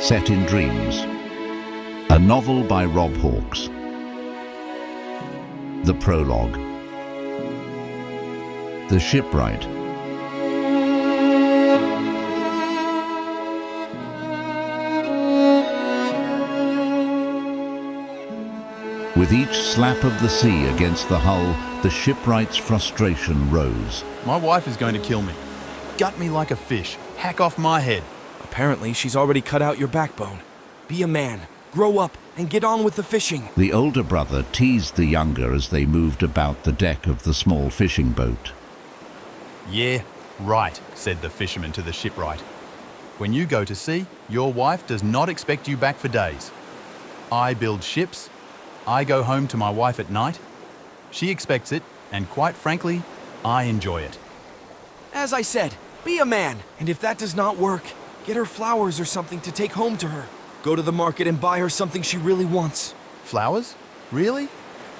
set in dreams. A novel by Robb. The Prologue. The Shipwright. With each slap of the sea against the hull, the shipwright's frustration rose. My wife is going to kill me. Gut me like a fish. Hack off my head. Apparently, she's already cut out your backbone. Be a man, grow up, and get on with the fishing. The older brother teased the younger as they moved about the deck of the small fishing boat. Yeah, right, said the fisherman to the shipwright. When you go to sea, your wife does not expect you back for days. I build ships. I go home to my wife at night. She expects it, and quite frankly, I enjoy it. As I said, be a man, and if that does not work, get her flowers or something to take home to her. Go to the market and buy her something she really wants. Flowers? Really?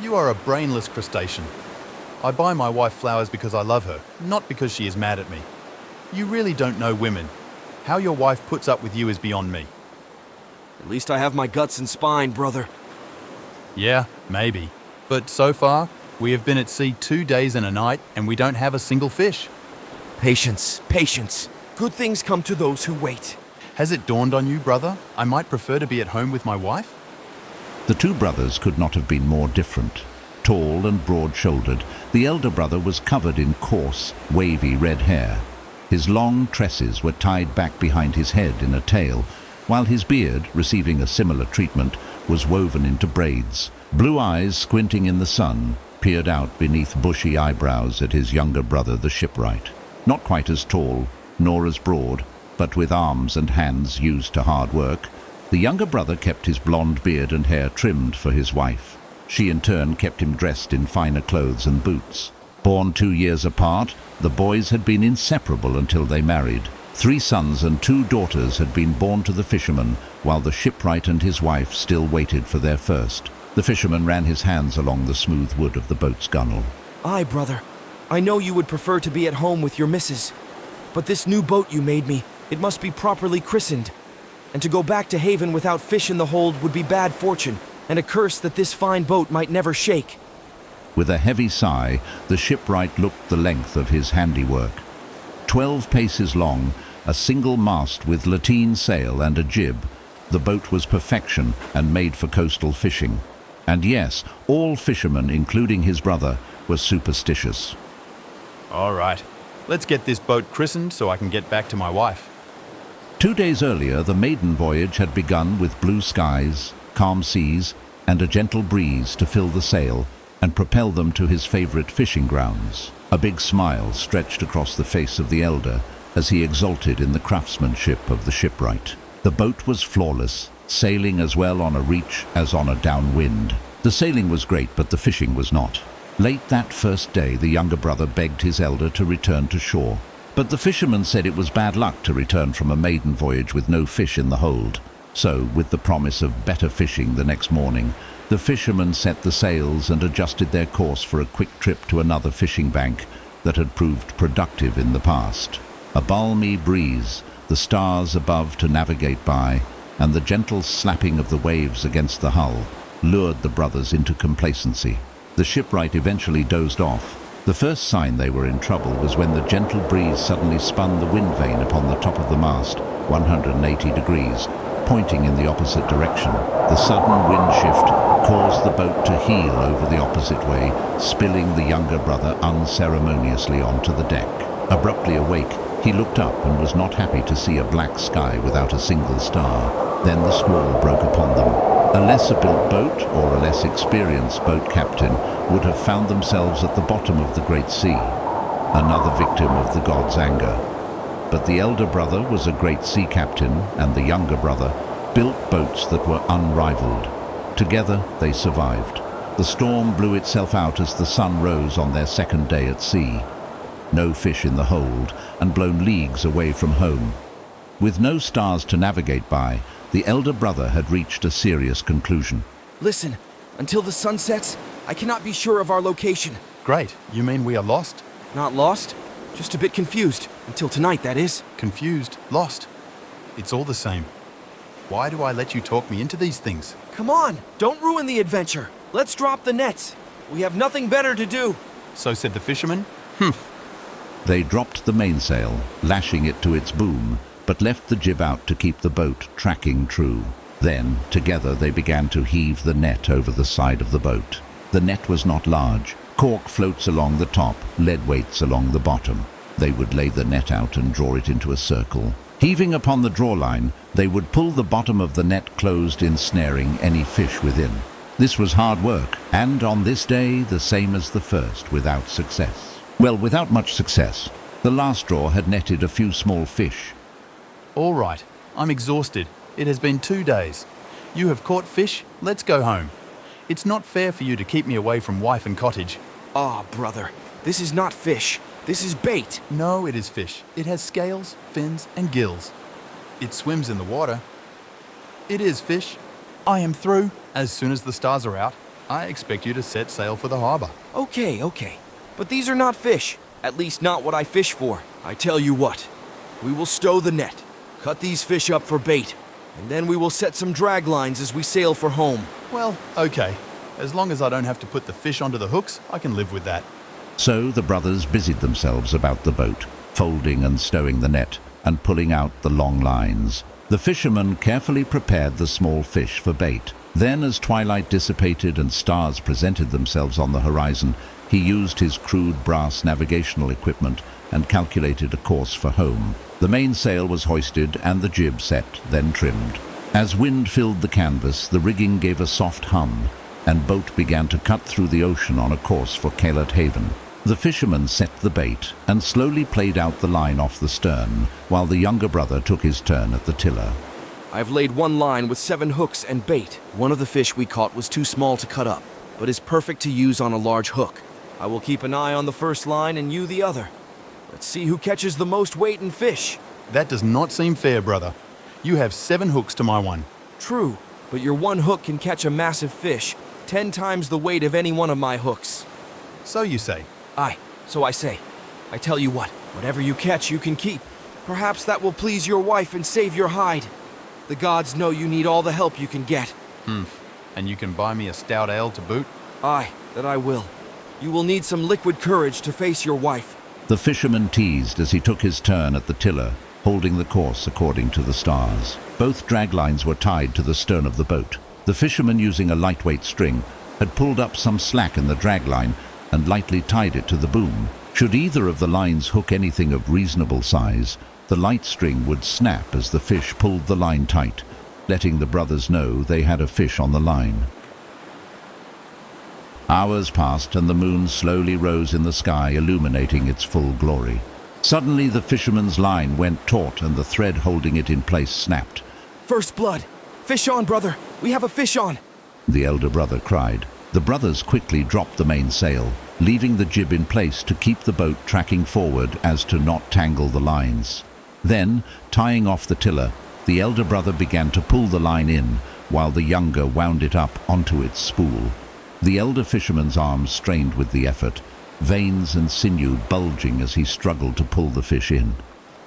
You are a brainless crustacean. I buy my wife flowers because I love her, not because she is mad at me. You really don't know women. How your wife puts up with you is beyond me. At least I have my guts and spine, brother. Yeah, maybe. But so far, we have been at sea 2 days and a night, and we don't have a single fish. Patience, patience. Good things come to those who wait. Has it dawned on you, brother, I might prefer to be at home with my wife? The two brothers could not have been more different. Tall and broad-shouldered, the elder brother was covered in coarse, wavy red hair. His long tresses were tied back behind his head in a tail, while his beard, receiving a similar treatment, was woven into braids. Blue eyes, squinting in the sun, peered out beneath bushy eyebrows at his younger brother, the shipwright. Not quite as tall, nor as broad, but with arms and hands used to hard work, the younger brother kept his blonde beard and hair trimmed for his wife. She in turn kept him dressed in finer clothes and boots. Born 2 years apart, the boys had been inseparable until they married. 3 sons and 2 daughters had been born to the fisherman, while the shipwright and his wife still waited for their first. The fisherman ran his hands along the smooth wood of the boat's gunwale. Aye, brother. I know you would prefer to be at home with your missus. But this new boat you made me, it must be properly christened. And to go back to haven without fish in the hold would be bad fortune, and a curse that this fine boat might never shake. With a heavy sigh, the shipwright looked the length of his handiwork. 12 paces long, a single mast with lateen sail and a jib, the boat was perfection and made for coastal fishing. And yes, all fishermen, including his brother, were superstitious. All right, let's get this boat christened so I can get back to my wife. 2 days earlier, the maiden voyage had begun with blue skies, calm seas, and a gentle breeze to fill the sail and propel them to his favorite fishing grounds. A big smile stretched across the face of the elder as he exulted in the craftsmanship of the shipwright. The boat was flawless, sailing as well on a reach as on a downwind. The sailing was great, but the fishing was not. Late that first day, the younger brother begged his elder to return to shore. But the fisherman said it was bad luck to return from a maiden voyage with no fish in the hold. So, with the promise of better fishing the next morning, the fishermen set the sails and adjusted their course for a quick trip to another fishing bank that had proved productive in the past. A balmy breeze, the stars above to navigate by, and the gentle slapping of the waves against the hull lured the brothers into complacency. The shipwright eventually dozed off. The first sign they were in trouble was when the gentle breeze suddenly spun the wind vane upon the top of the mast, 180 degrees, pointing in the opposite direction. The sudden wind shift caused the boat to heel over the opposite way, spilling the younger brother unceremoniously onto the deck. Abruptly awake, he looked up and was not happy to see a black sky without a single star. Then the squall broke upon them. A lesser-built boat or a less experienced boat captain would have found themselves at the bottom of the Great Sea, another victim of the god's anger. But the elder brother was a great sea captain, and the younger brother built boats that were unrivaled. Together they survived. The storm blew itself out as the sun rose on their second day at sea. No fish in the hold, and blown leagues away from home. With no stars to navigate by, the elder brother had reached a serious conclusion. Listen, until the sun sets, I cannot be sure of our location. Great, you mean we are lost? Not lost, just a bit confused. Until tonight, that is. Confused, lost. It's all the same. Why do I let you talk me into these things? Come on, don't ruin the adventure. Let's drop the nets. We have nothing better to do. So said the fisherman. They dropped the mainsail, lashing it to its boom, but left the jib out to keep the boat tracking true. Then, together, they began to heave the net over the side of the boat. The net was not large. Cork floats along the top, lead weights along the bottom. They would lay the net out and draw it into a circle. Heaving upon the drawline, they would pull the bottom of the net closed, ensnaring any fish within. This was hard work, and on this day, the same as the first, without success. Well, without much success. The last draw had netted a few small fish. All right, I'm exhausted. It has been 2 days. You have caught fish, let's go home. It's not fair for you to keep me away from wife and cottage. Ah, brother, this is not fish. This is bait. No, it is fish. It has scales, fins, and gills. It swims in the water. It is fish. I am through. As soon as the stars are out, I expect you to set sail for the harbor. Okay. But these are not fish. At least not what I fish for. I tell you what, we will stow the net, cut these fish up for bait, and then we will set some drag lines as we sail for home. Well, okay. As long as I don't have to put the fish onto the hooks, I can live with that. So the brothers busied themselves about the boat, folding and stowing the net, and pulling out the long lines. The fisherman carefully prepared the small fish for bait. Then, as twilight dissipated and stars presented themselves on the horizon, he used his crude brass navigational equipment and calculated a course for home. The mainsail was hoisted and the jib set, then trimmed. As wind filled the canvas, the rigging gave a soft hum, and boat began to cut through the ocean on a course for Caelert Haven. The fisherman set the bait and slowly played out the line off the stern, while the younger brother took his turn at the tiller. I've laid one line with 7 hooks and bait. One of the fish we caught was too small to cut up, but is perfect to use on a large hook. I will keep an eye on the first line and you the other. Let's see who catches the most weight in fish. That does not seem fair, brother. You have 7 hooks to my 1. True, but your one hook can catch a massive fish, 10 times the weight of any one of my hooks. So you say. Aye, so I say. I tell you what, whatever you catch you can keep. Perhaps that will please your wife and save your hide. The gods know you need all the help you can get. And you can buy me a stout ale to boot? Aye, that I will. You will need some liquid courage to face your wife. The fisherman teased as he took his turn at the tiller, holding the course according to the stars. Both drag lines were tied to the stern of the boat. The fisherman, using a lightweight string, had pulled up some slack in the drag line and lightly tied it to the boom. Should either of the lines hook anything of reasonable size, the light string would snap as the fish pulled the line tight, letting the brothers know they had a fish on the line. Hours passed and the moon slowly rose in the sky, illuminating its full glory. Suddenly the fisherman's line went taut and the thread holding it in place snapped. First blood! Fish on, brother! We have a fish on! The elder brother cried. The brothers quickly dropped the mainsail, leaving the jib in place to keep the boat tracking forward as to not tangle the lines. Then, tying off the tiller, the elder brother began to pull the line in, while the younger wound it up onto its spool. The elder fisherman's arms strained with the effort, veins and sinew bulging as he struggled to pull the fish in.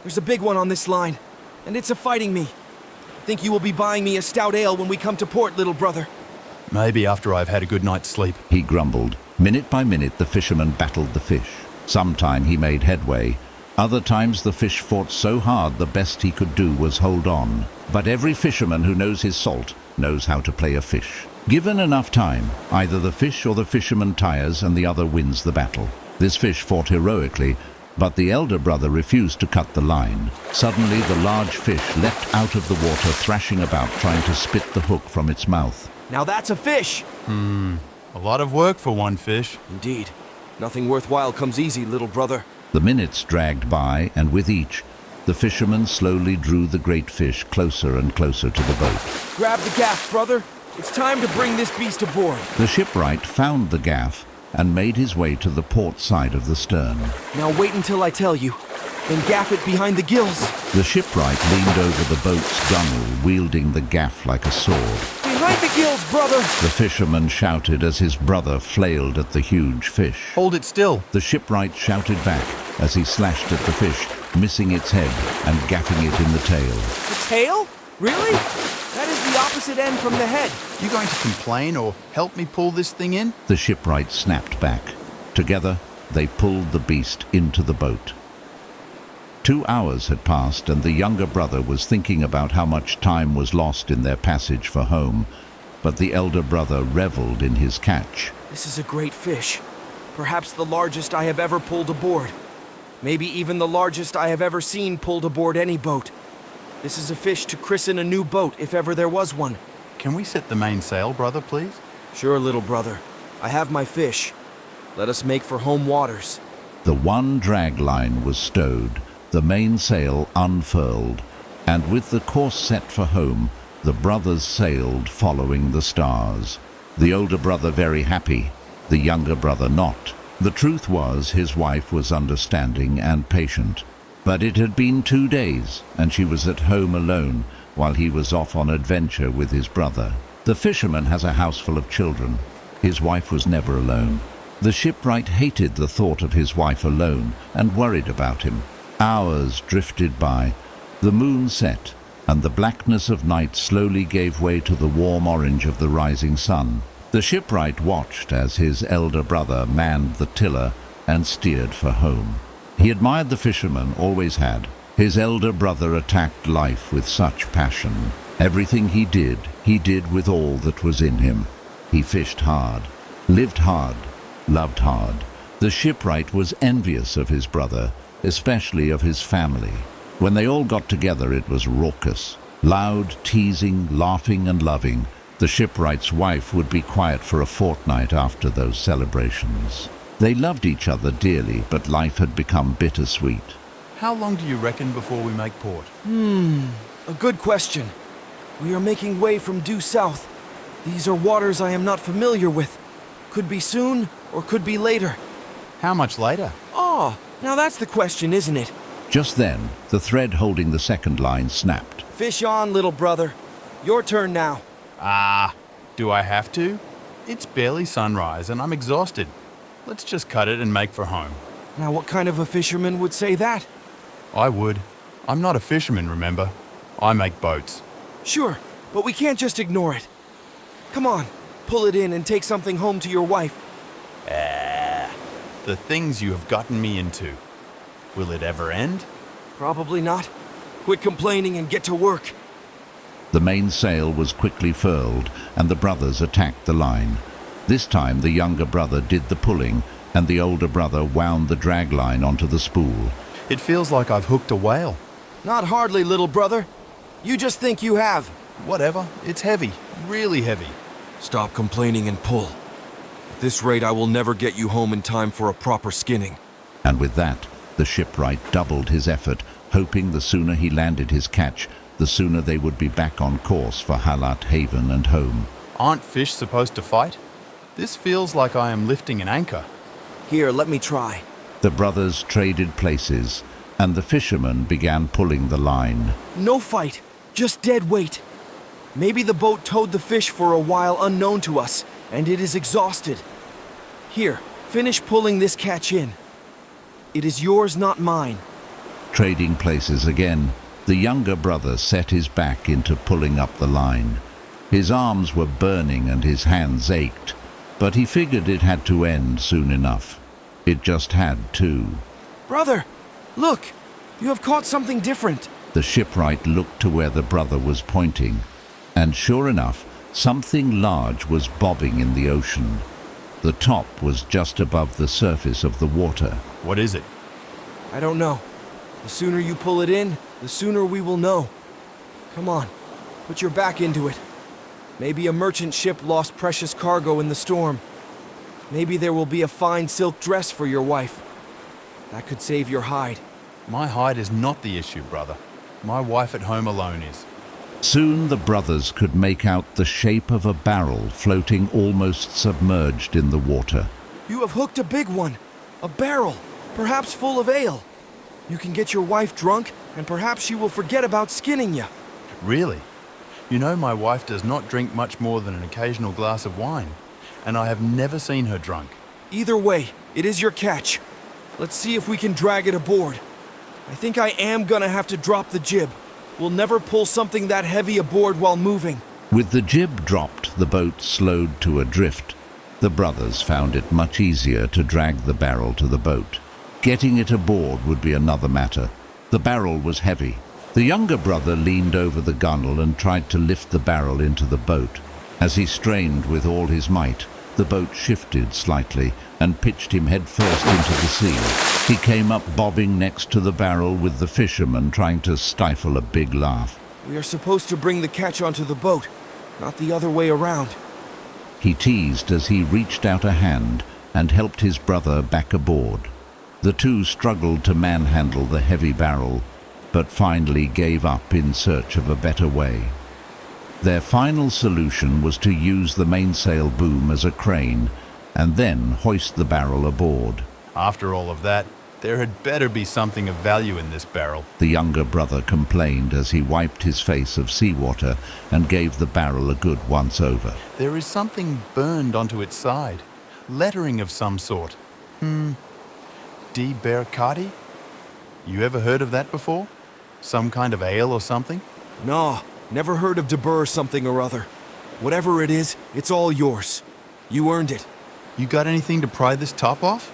There's a big one on this line, and it's fighting me. I think you will be buying me a stout ale when we come to port, little brother. Maybe after I've had a good night's sleep. He grumbled. Minute by minute the fisherman battled the fish. Sometime he made headway. Other times the fish fought so hard the best he could do was hold on. But every fisherman who knows his salt knows how to play a fish. Given enough time, either the fish or the fisherman tires and the other wins the battle. This fish fought heroically, but the elder brother refused to cut the line. Suddenly the large fish leapt out of the water, thrashing about, trying to spit the hook from its mouth. Now that's a fish! A lot of work for one fish. Indeed. Nothing worthwhile comes easy, little brother. The minutes dragged by, and with each, the fisherman slowly drew the great fish closer and closer to the boat. Grab the gaff, brother. It's time to bring this beast aboard. The shipwright found the gaff and made his way to the port side of the stern. Now wait until I tell you. Then gaff it behind the gills. The shipwright leaned over the boat's gunwale, wielding the gaff like a sword. Behind the gills, brother! The fisherman shouted as his brother flailed at the huge fish. Hold it still. The shipwright shouted back as he slashed at the fish, missing its head and gaffing it in the tail. The tail? Really? the opposite end from the head. You going to complain or help me pull this thing in? The shipwright snapped back. Together, they pulled the beast into the boat. 2 hours had passed, and the younger brother was thinking about how much time was lost in their passage for home, but the elder brother reveled in his catch. This is a great fish. Perhaps the largest I have ever pulled aboard. Maybe even the largest I have ever seen pulled aboard any boat. This is a fish to christen a new boat if ever there was one. Can we set the mainsail, brother, please? Sure, little brother. I have my fish. Let us make for home waters. The one drag line was stowed, the mainsail unfurled, and with the course set for home, the brothers sailed following the stars. The older brother very happy, the younger brother not. The truth was his wife was understanding and patient, but it had been 2 days, and she was at home alone while he was off on adventure with his brother. The fisherman has a house full of children. His wife was never alone. The shipwright hated the thought of his wife alone and worried about him. Hours drifted by. The moon set, and the blackness of night slowly gave way to the warm orange of the rising sun. The shipwright watched as his elder brother manned the tiller and steered for home. He admired the fisherman, always had. His elder brother attacked life with such passion. Everything he did with all that was in him. He fished hard, lived hard, loved hard. The shipwright was envious of his brother, especially of his family. When they all got together, it was raucous. Loud, teasing, laughing and loving. The shipwright's wife would be quiet for a fortnight after those celebrations. They loved each other dearly, but life had become bittersweet. How long do you reckon before we make port? A good question. We are making way from due south. These are waters I am not familiar with. Could be soon, or could be later. How much later? Ah, now that's the question, isn't it? Just then, the thread holding the second line snapped. Fish on, little brother. Your turn now. Do I have to? It's barely sunrise and I'm exhausted. Let's just cut it and make for home. Now what kind of a fisherman would say that? I would. I'm not a fisherman, remember? I make boats. Sure, but we can't just ignore it. Come on, pull it in and take something home to your wife. The things you have gotten me into. Will it ever end? Probably not. Quit complaining and get to work. The mainsail was quickly furled, and the brothers attacked the line. This time the younger brother did the pulling, and the older brother wound the drag line onto the spool. It feels like I've hooked a whale. Not hardly, little brother. You just think you have. Whatever, it's heavy, really heavy. Stop complaining and pull. At this rate, I will never get you home in time for a proper skinning. And with that, the shipwright doubled his effort, hoping the sooner he landed his catch, the sooner they would be back on course for Halat Haven and home. Aren't fish supposed to fight? This feels like I am lifting an anchor. Here, let me try. The brothers traded places, and the fisherman began pulling the line. No fight, just dead weight. Maybe the boat towed the fish for a while unknown to us, and it is exhausted. Here, finish pulling this catch in. It is yours, not mine. Trading places again, the younger brother set his back into pulling up the line. His arms were burning and his hands ached, but he figured it had to end soon enough. It just had to. Brother, look! You have caught something different. The shipwright looked to where the brother was pointing, and sure enough, something large was bobbing in the ocean. The top was just above the surface of the water. What is it? I don't know. The sooner you pull it in, the sooner we will know. Come on, put your back into it. Maybe a merchant ship lost precious cargo in the storm. Maybe there will be a fine silk dress for your wife. That could save your hide. My hide is not the issue, brother. My wife at home alone is. Soon the brothers could make out the shape of a barrel floating almost submerged in the water. You have hooked a big one. A barrel, perhaps full of ale. You can get your wife drunk, and perhaps she will forget about skinning you. Really? You know my wife does not drink much more than an occasional glass of wine, and I have never seen her drunk. Either way, it is your catch. Let's see if we can drag it aboard. I think I am gonna have to drop the jib. We'll never pull something that heavy aboard while moving. With the jib dropped, the boat slowed to a drift. The brothers found it much easier to drag the barrel to the boat. Getting it aboard would be another matter. The barrel was heavy. The younger brother leaned over the gunwale and tried to lift the barrel into the boat. As he strained with all his might, the boat shifted slightly and pitched him headfirst into the sea. He came up bobbing next to the barrel with the fisherman trying to stifle a big laugh. We are supposed to bring the catch onto the boat, not the other way around. He teased as he reached out a hand and helped his brother back aboard. The two struggled to manhandle the heavy barrel, but finally gave up in search of a better way. Their final solution was to use the mainsail boom as a crane and then hoist the barrel aboard. After all of that, there had better be something of value in this barrel. The younger brother complained as he wiped his face of seawater and gave the barrel a good once-over. There is something burned onto its side. Lettering of some sort. Di Bercati? You ever heard of that before? Some kind of ale or something? No, never heard of De Burr something or other. Whatever it is, it's all yours. You earned it. You got anything to pry this top off?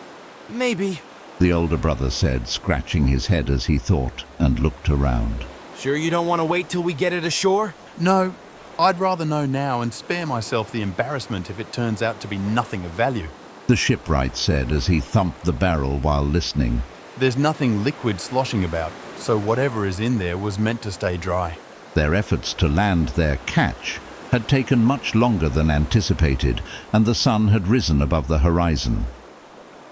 Maybe. The older brother said, scratching his head as he thought and looked around. Sure you don't want to wait till we get it ashore? No, I'd rather know now and spare myself the embarrassment if it turns out to be nothing of value. The shipwright said as he thumped the barrel while listening. There's nothing liquid sloshing about, so whatever is in there was meant to stay dry. Their efforts to land their catch had taken much longer than anticipated, and the sun had risen above the horizon.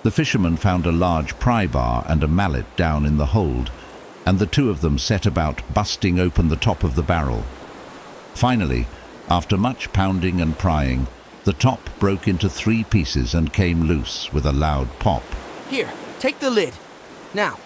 The fisherman found a large pry bar and a mallet down in the hold, and the two of them set about busting open the top of the barrel. Finally, after much pounding and prying, the top broke into 3 pieces and came loose with a loud pop. Here, take the lid. Now,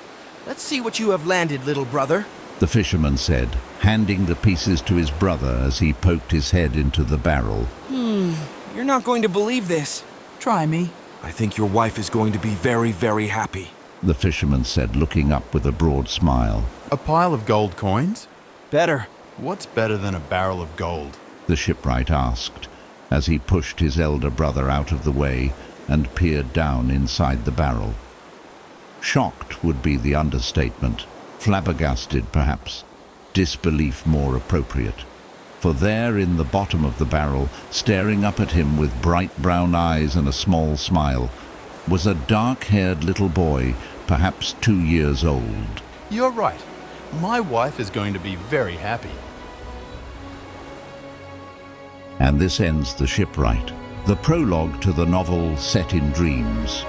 let's see what you have landed, little brother. The fisherman said, handing the pieces to his brother as he poked his head into the barrel. You're not going to believe this. Try me. I think your wife is going to be very, very happy. The fisherman said, looking up with a broad smile. A pile of gold coins? Better. What's better than a barrel of gold? The shipwright asked, as he pushed his elder brother out of the way and peered down inside the barrel. Shocked would be the understatement, flabbergasted perhaps, disbelief more appropriate. For there in the bottom of the barrel, staring up at him with bright brown eyes and a small smile, was a dark-haired little boy, perhaps 2 years old. You're right. My wife is going to be very happy. And this ends The Shipwright, the prologue to the novel set in dreams.